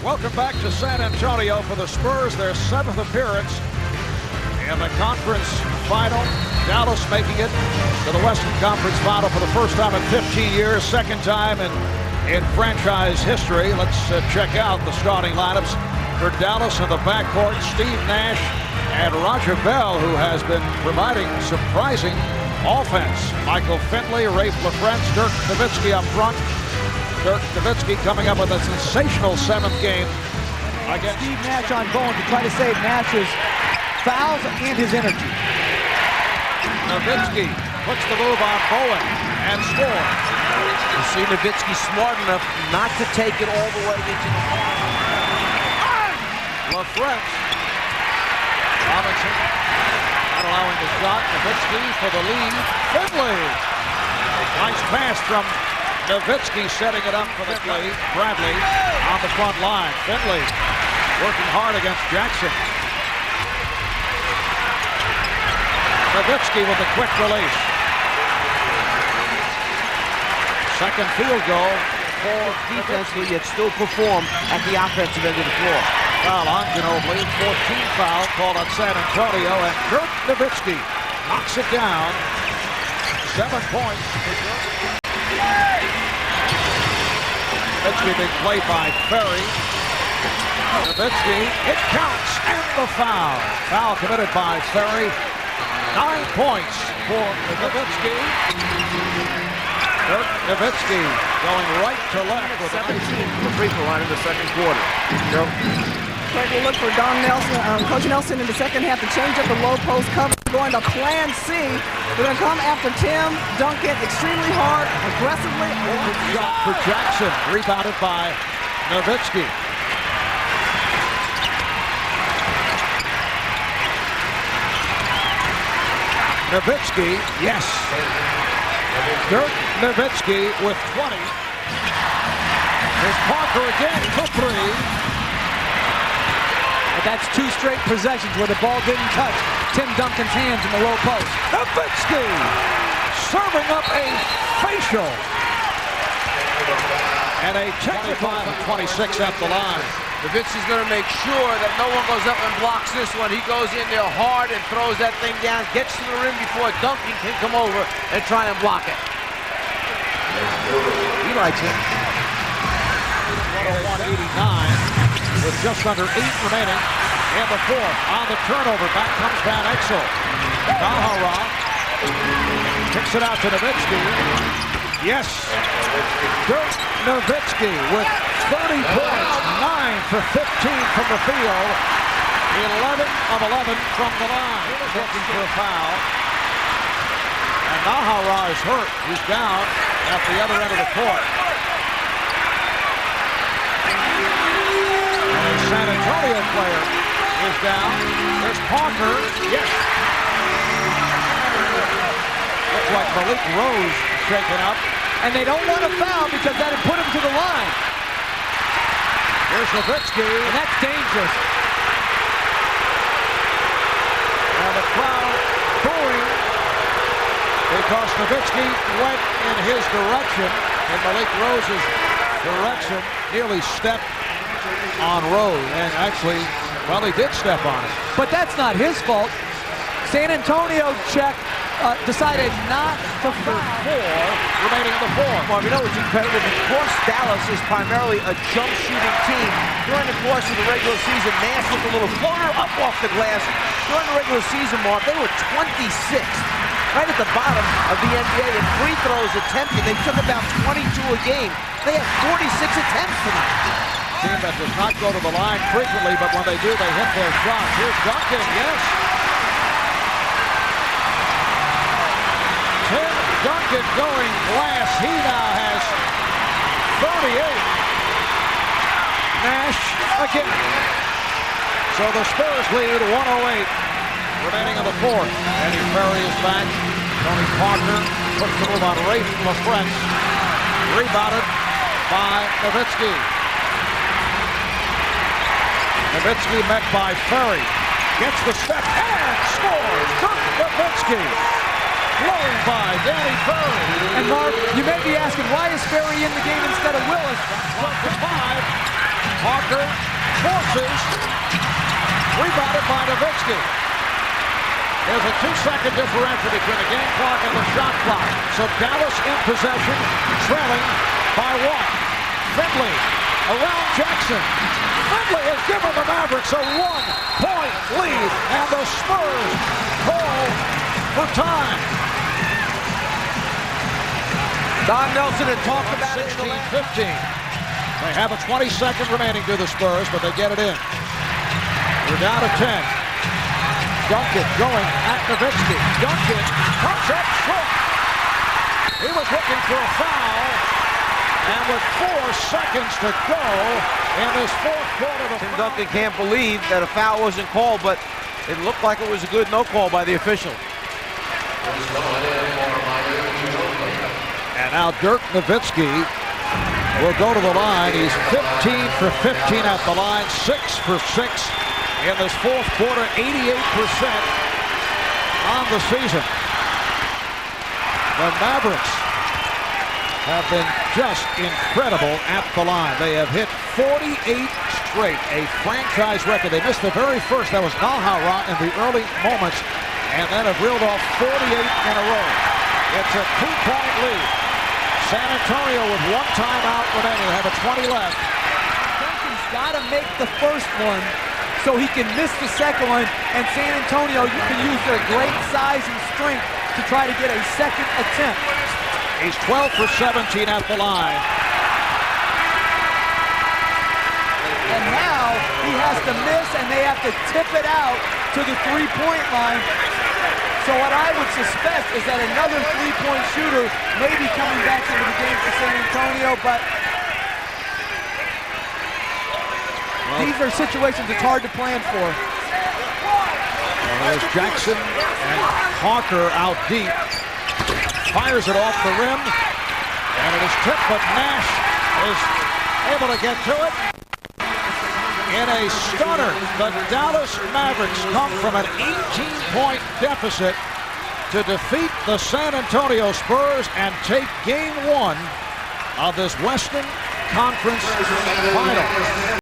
Welcome back to San Antonio for the Spurs, their 7th appearance in the conference final. Dallas making it to the Western Conference final for the first time in 15 years, second time in franchise history. Let's check out the starting lineups for Dallas in the backcourt. Steve Nash and Roger Bell, who has been providing surprising offense. Michael Finley, Rafe LaFrentz, Dirk Nowitzki up front. Dirk Nowitzki coming up with a sensational 7th game against Steve Nash on Bowen to try to save Nash's fouls and his energy. Nowitzki puts the move on Bowen and scores. You see Nowitzki smart enough not to take it all the way into the LaFrentz. Robinson not allowing the shot. Nowitzki for the lead. Finley. Nice pass from Nowitzki, setting it up for the play. Bradley on the front line. Finley working hard against Jackson. Nowitzki with a quick release. Second field goal for defensively, yet still perform at the offensive end of the floor. Foul on Ginobili. 14th foul called on San Antonio, and Dirk Nowitzki knocks it down. 7 points for Dirk. Nowitzki, big play by Ferry. Nowitzki, it counts, and the foul. Foul committed by Ferry. 9 points for Nowitzki. Dirk Nowitzki going right to left with 17 from the free throw line in the second quarter. Craig will look for Don Nelson, Coach Nelson in the second half to change up the low post cover. Going to plan C. They're going to come after Tim Duncan extremely hard, aggressively. Shot for Jackson, rebounded by Nowitzki. Nowitzki, yes. Dirk Nowitzki with 20. Here's Parker again for 3. But that's 2 straight possessions where the ball didn't touch Tim Duncan's hands in the low post. Nowitzki serving up a facial. And a technical 26 at the line. Nowitzki's going to make sure that no one goes up and blocks this one. He goes in there hard and throws that thing down, gets to the rim before Duncan can come over and try and block it. He likes it. 101-89 with just under 8 remaining in the fourth. On the turnover, back comes Van Exel. Nahara kicks it out to Nowitzki. Yes, Dirk Nowitzki with 30 points, 9 for 15 from the field, 11 of 11 from the line. Looking for a foul. And Nahara is hurt. He's down at the other end of the court. And a San Antonio player is down. There's Parker. Yes. Looks like Malik Rose shaken up. And they don't want to foul because that would put him to the line. Here's Nowitzki. And that's dangerous. And the crowd booing because Nowitzki went in his direction, in Malik Rose's direction, nearly stepped on Rose. And actually, well, he did step on it. But that's not his fault. San Antonio decided not to foul. 4 remaining in the fourth. Well, you know what's incredible? Because Dallas is primarily a jump shooting team, during the course of the regular season, Nash with a little floater up off the glass. During the regular season, Mark, they were 26th, right at the bottom of the NBA in free throws attempted. They took about 22 a game. They had 46 attempts tonight. Team that does not go to the line frequently, but when they do, they hit their shots. Here's Duncan, yes. Tim Duncan going glass. He now has 38. Nash again. So the Spurs lead 108. Remaining in the fourth. Eddie Ferry is back. Tony Parker puts the move on Rafe LaFrentz. Rebounded by Nowitzki. Nowitzki met by Ferry. Gets the step and scores. Dirk Nowitzki. Blowing by Danny Ferry. And Mark, you may be asking, why is Ferry in the game instead of Willis? 12 to 5. Parker misses. Rebounded by Nowitzki. There's a 2-second differential between the game clock and the shot clock. So Dallas in possession, trailing by 1. Finley around Jackson. Finley has given the Mavericks a 1-point lead, and the Spurs call for time. Don Nelson had talked about it. 16-15. They have a 20-second remaining to the Spurs, but they get it in. We're down to 10. Duncan going at Nowitzki. Duncan comes up short. He was looking for a foul. And with 4 seconds to go in this fourth quarter, Tim Duncan can't believe that a foul wasn't called, but it looked like it was a good no call by the official. And now Dirk Nowitzki will go to the line. He's 15 for 15 at the line, 6 for 6 in this fourth quarter, 88% on the season. The Mavericks have been just incredible at the line. They have hit 48 straight, a franchise record. They missed the very first, that was Nalhara in the early moments, and then have reeled off 48 in a row. It's a 2-point lead. San Antonio with 1 timeout remaining. They have a 20 left. Duncan's got to make the first one so he can miss the second one, and San Antonio, you can use their great size and strength to try to get a second attempt. He's 12 for 17 at the line. And now he has to miss, and they have to tip it out to the 3-point line. So what I would suspect is that another 3-point shooter may be coming back into the game for San Antonio, but these are situations it's hard to plan for. There's Jackson and Hawker out deep. Fires it off the rim, and it is tipped, but Nash is able to get to it. In a stunner, the Dallas Mavericks come from an 18-point deficit to defeat the San Antonio Spurs and take Game 1 of this Western Conference Final.